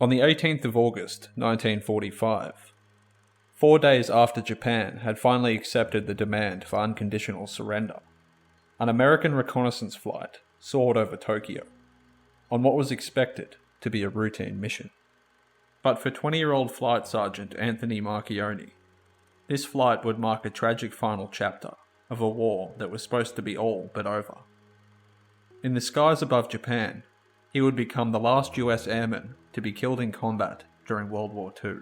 On the 18th of August, 1945, 4 days after Japan had finally accepted the demand for unconditional surrender, an American reconnaissance flight soared over Tokyo, on what was expected to be a routine mission. But for 20-year-old Flight Sergeant Anthony Marchione, this flight would mark a tragic final chapter of a war that was supposed to be all but over. In the skies above Japan, he would become the last US airman to be killed in combat during World War II.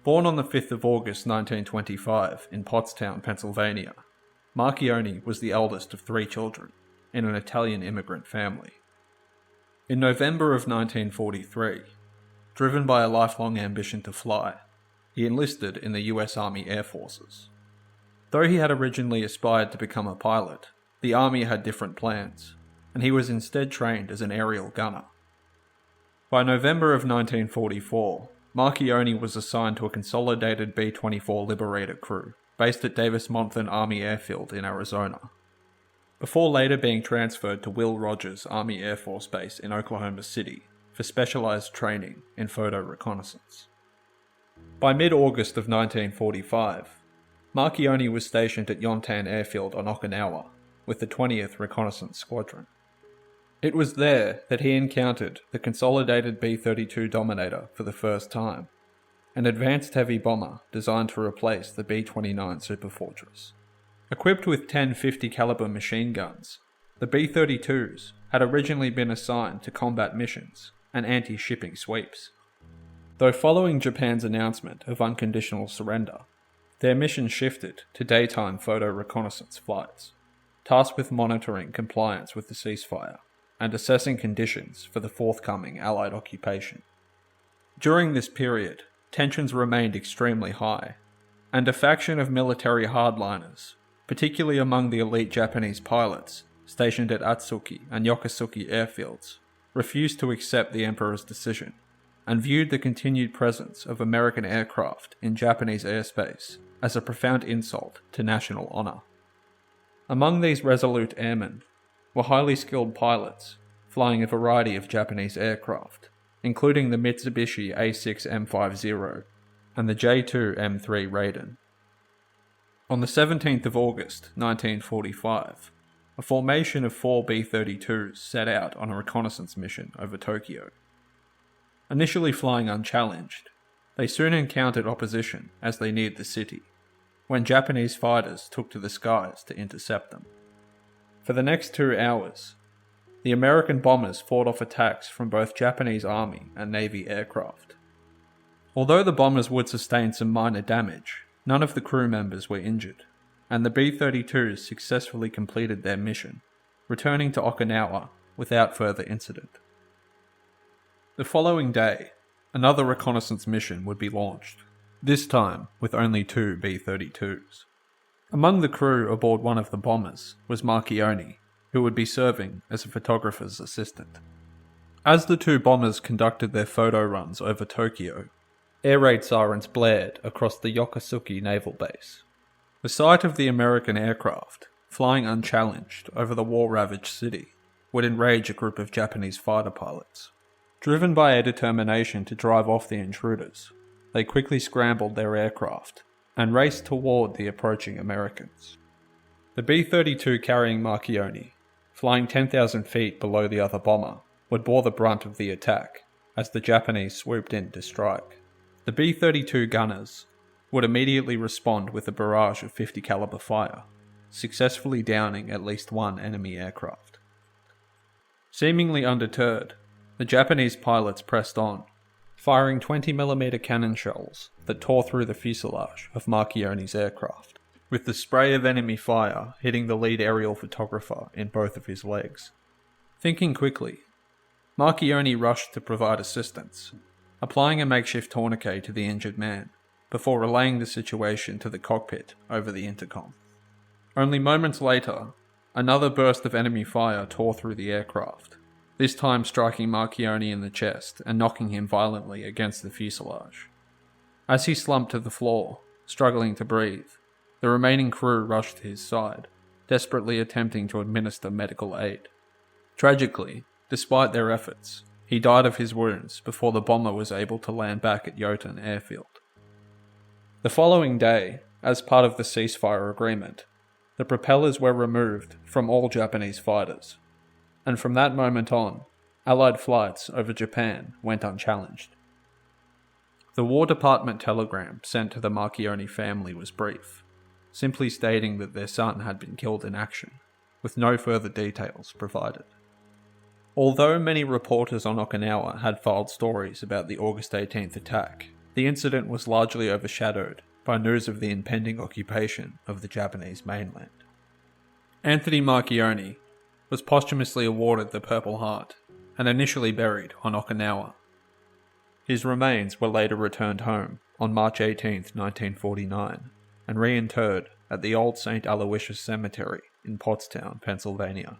Born on the 5th of August 1925 in Pottstown, Pennsylvania, Marchione was the eldest of 3 children in an Italian immigrant family. In November of 1943, driven by a lifelong ambition to fly, he enlisted in the US Army Air Forces. Though he had originally aspired to become a pilot, the Army had different plans, and he was instead trained as an aerial gunner. By November of 1944, Marchione was assigned to a consolidated B-24 Liberator crew based at Davis-Monthan Army Airfield in Arizona, before later being transferred to Will Rogers Army Air Force Base in Oklahoma City for specialized training in photo reconnaissance. By mid-August of 1945, Marchione was stationed at Yontan Airfield on Okinawa with the 20th Reconnaissance Squadron. It was there that he encountered the consolidated B-32 Dominator for the first time, an advanced heavy bomber designed to replace the B-29 Superfortress. Equipped with 10 50 caliber machine guns, the B-32s had originally been assigned to combat missions and anti-shipping sweeps. Though following Japan's announcement of unconditional surrender, their mission shifted to daytime photo reconnaissance flights, tasked with monitoring compliance with the ceasefire and assessing conditions for the forthcoming Allied occupation. During this period, tensions remained extremely high, and a faction of military hardliners, particularly among the elite Japanese pilots stationed at Atsuki and Yokosuka airfields, refused to accept the Emperor's decision and viewed the continued presence of American aircraft in Japanese airspace as a profound insult to national honor. Among these resolute airmen were highly skilled pilots flying a variety of Japanese aircraft, including the Mitsubishi A6M50 and the J2 M3 Raiden. On the 17th of August 1945, a formation of 4 B-32s set out on a reconnaissance mission over Tokyo. Initially flying unchallenged, they soon encountered opposition as they neared the city, when Japanese fighters took to the skies to intercept them. For the next 2 hours, the American bombers fought off attacks from both Japanese Army and Navy aircraft. Although the bombers would sustain some minor damage, none of the crew members were injured, and the B-32s successfully completed their mission, returning to Okinawa without further incident. The following day, another reconnaissance mission would be launched, this time with only 2 B-32s. Among the crew aboard one of the bombers was Marchione, who would be serving as a photographer's assistant. As the 2 bombers conducted their photo runs over Tokyo, air raid sirens blared across the Yokosuka naval base. The sight of the American aircraft, flying unchallenged over the war-ravaged city, would enrage a group of Japanese fighter pilots. Driven by a determination to drive off the intruders, they quickly scrambled their aircraft and raced toward the approaching Americans. The B-32 carrying Marchione, flying 10,000 feet below the other bomber, would bore the brunt of the attack as the Japanese swooped in to strike. The B-32 gunners would immediately respond with a barrage of 50 caliber fire, successfully downing at least 1 enemy aircraft. Seemingly undeterred, the Japanese pilots pressed on, firing 20mm cannon shells that tore through the fuselage of Marchione's aircraft, with the spray of enemy fire hitting the lead aerial photographer in both of his legs. Thinking quickly, Marchione rushed to provide assistance, applying a makeshift tourniquet to the injured man, before relaying the situation to the cockpit over the intercom. Only moments later, another burst of enemy fire tore through the aircraft, this time striking Marchione in the chest and knocking him violently against the fuselage. As he slumped to the floor, struggling to breathe, the remaining crew rushed to his side, desperately attempting to administer medical aid. Tragically, despite their efforts, He died of his wounds before the bomber was able to land back at Yotan Airfield. The following day, as part of the ceasefire agreement, the propellers were removed from all Japanese fighters, and from that moment on, Allied flights over Japan went unchallenged. The War Department telegram sent to the Marchione family was brief, simply stating that their son had been killed in action, with no further details provided. Although many reporters on Okinawa had filed stories about the August 18th attack, the incident was largely overshadowed by news of the impending occupation of the Japanese mainland. Anthony Marchione was posthumously awarded the Purple Heart and initially buried on Okinawa. His remains were later returned home on March 18, 1949, and reinterred at the Old St. Aloysius Cemetery in Pottstown, Pennsylvania.